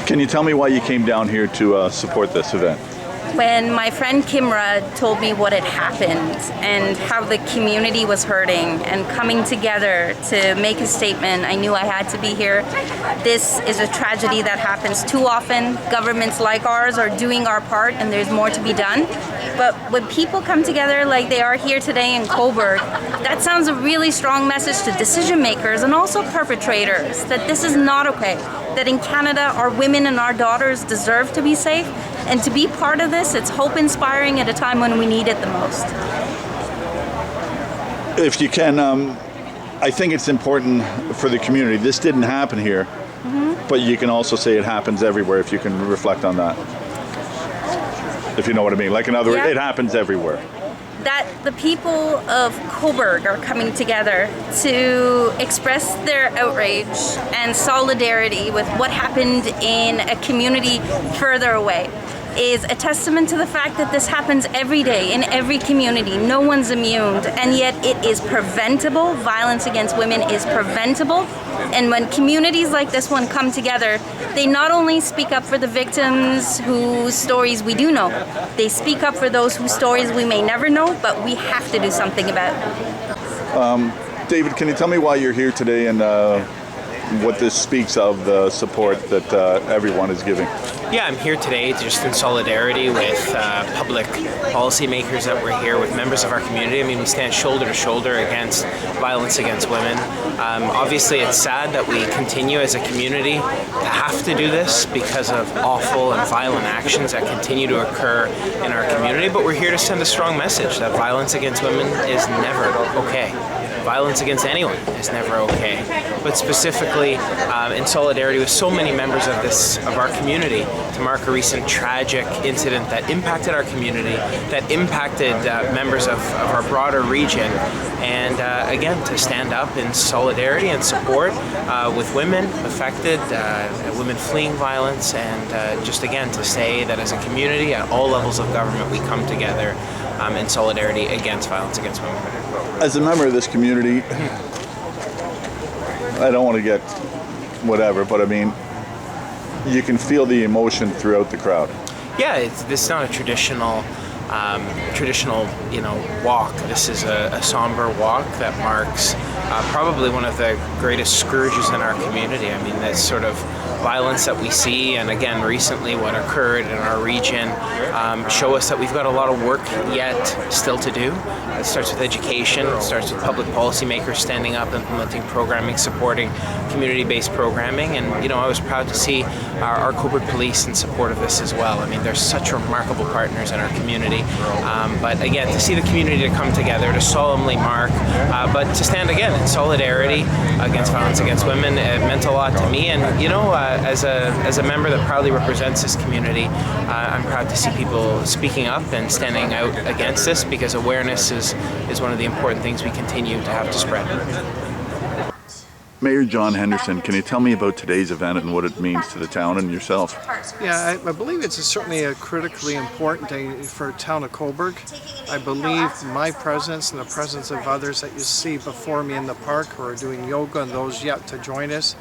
Can you tell me why you came down here to support this event? When my friend Kimra told me what had happened and how the community was hurting and coming together to make a statement, I knew I had to be here. This is a tragedy that happens too often. Governments like ours are doing our part and there's more to be done. But when people come together like they are here today in Cobourg, that sounds a really strong message to decision makers and also perpetrators that this is not okay. That in Canada, our women and our daughters deserve to be safe. And to be part of this, it's hope inspiring at a time when we need it the most. If you can, I think it's important for the community. This didn't happen here, but you can also say it happens everywhere if you can reflect on that. If you know what I mean. Like in other words, it happens everywhere. That the people of Cobourg are coming together to express their outrage and solidarity with what happened in a community further away is a testament to the fact that this happens every day in every community. No one's immune, and yet it is preventable. Violence against women is preventable. And when communities like this one come together, they not only speak up for the victims whose stories we do know, they speak up for those whose stories we may never know, but we have to do something about. David, can you tell me why you're here today and what this speaks of, the support that everyone is giving? Yeah, I'm here today just in solidarity with public policymakers that we're here, with members of our community. I mean, we stand shoulder to shoulder against violence against women. Obviously, it's sad that we continue as a community to have to do this because of awful and violent actions that continue to occur in our community, but we're here to send a strong message that violence against women is never okay. Violence against anyone is never okay, but specifically in solidarity with so many members of our community to mark a recent tragic incident that impacted our community, that impacted members of our broader region, and again to stand up in solidarity and support with women affected, women fleeing violence, and just again to say that as a community at all levels of government we come together in solidarity against violence against women. As a member of this community, I don't want to get whatever, but I mean, you can feel the emotion throughout the crowd. Yeah, this is not a traditional, walk. This is a somber walk that marks probably one of the greatest scourges in our community. I mean, this sort of violence that we see, and again, recently what occurred in our region, show us that we've got a lot of work yet still to do. It starts with education, it starts with public policymakers standing up, implementing programming, supporting community-based programming, and I was proud to see our Cobourg Police in support of this as well. I mean, they're such remarkable partners in our community, but again, to see the community to come together, to solemnly mark, but to stand again in solidarity against violence against women, it meant a lot to me, and as a member that proudly represents this community, I'm proud to see people speaking up and standing out against this, because awareness is one of the important things we continue to have to spread. Mayor John Henderson, can you tell me about today's event and what it means to the town and yourself? Yeah, I believe it's certainly a critically important day for the town of Cobourg. I believe my presence and the presence of others that you see before me in the park who are doing yoga and those yet to join us,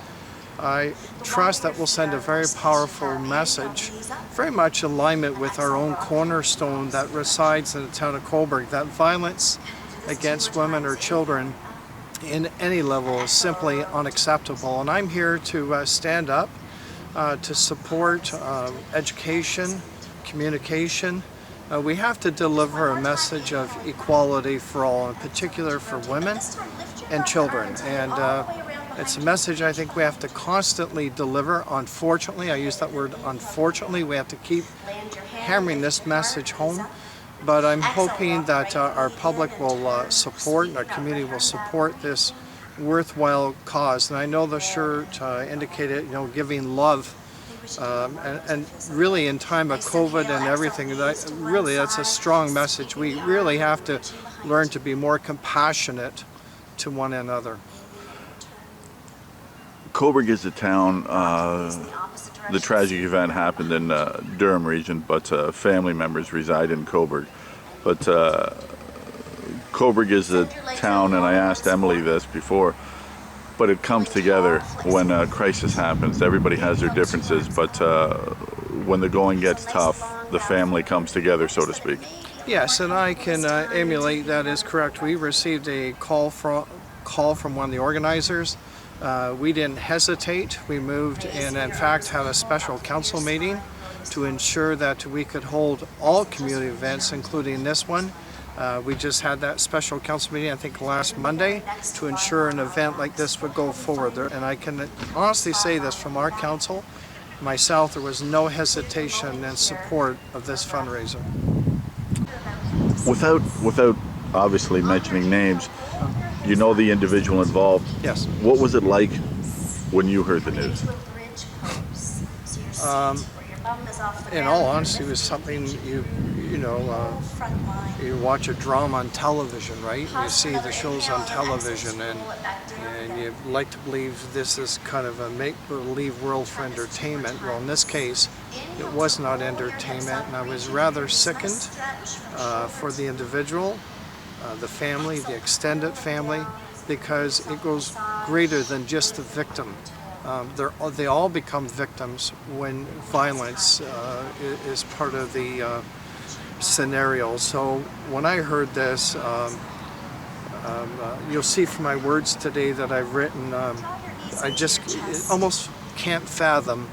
I trust that we'll send a very powerful message, very much in alignment with our own cornerstone that resides in the town of Cobourg, that violence against women or children in any level is simply unacceptable. And I'm here to stand up, to support education, communication. We have to deliver a message of equality for all, in particular for women and children. And it's a message I think we have to constantly deliver. Unfortunately, I use that word unfortunately, we have to keep hammering this message home. But I'm hoping that our public will support, and our community will support this worthwhile cause. And I know the shirt indicated, giving love. And really in time of COVID and everything, that's a strong message. We really have to learn to be more compassionate to one another. Cobourg is a town, the tragic event happened in Durham region, but family members reside in Cobourg. But Cobourg is a town, and I asked Emily this before, but it comes together when a crisis happens. Everybody has their differences, but when the going gets tough, the family comes together, so to speak. Yes, and I can emulate that is correct. We received a call from one of the organizers. We didn't hesitate. We moved and in fact had a special council meeting to ensure that we could hold all community events, including this one. We just had that special council meeting, I think last Monday, to ensure an event like this would go forward. And I can honestly say this from our council, myself, there was no hesitation in support of this fundraiser. Without obviously mentioning names, you know the individual involved. Yes. What was it like when you heard the news? In all honesty, it was something you watch a drama on television, right? You see the shows on television, and you like to believe this is kind of a make-believe world for entertainment. Well, in this case, it was not entertainment, and I was rather sickened for the individual, the family, the extended family, because it goes greater than just the victim. They all become victims when violence is part of the scenario. So when I heard this, you'll see from my words today that I've written, I just almost can't fathom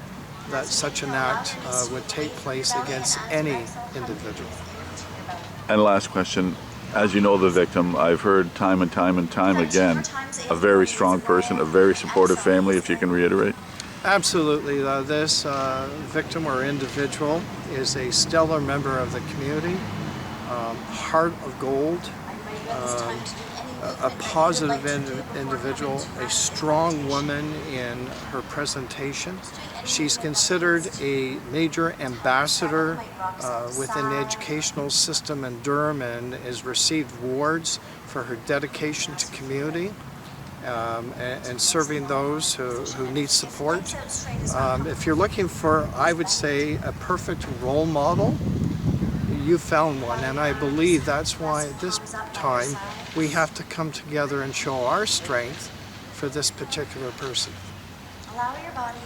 that such an act would take place against any individual. And last question, as you know the victim, I've heard time and time again, a very strong person, a very supportive family, if you can reiterate. Absolutely. This victim or individual is a stellar member of the community, heart of gold, a positive individual, a strong woman in her presentation. She's considered a major ambassador within the educational system in Durham and has received awards for her dedication to community. And serving those who need support. If you're looking for, I would say, a perfect role model, you found one, and I believe that's why at this time we have to come together and show our strength for this particular person. Allow your body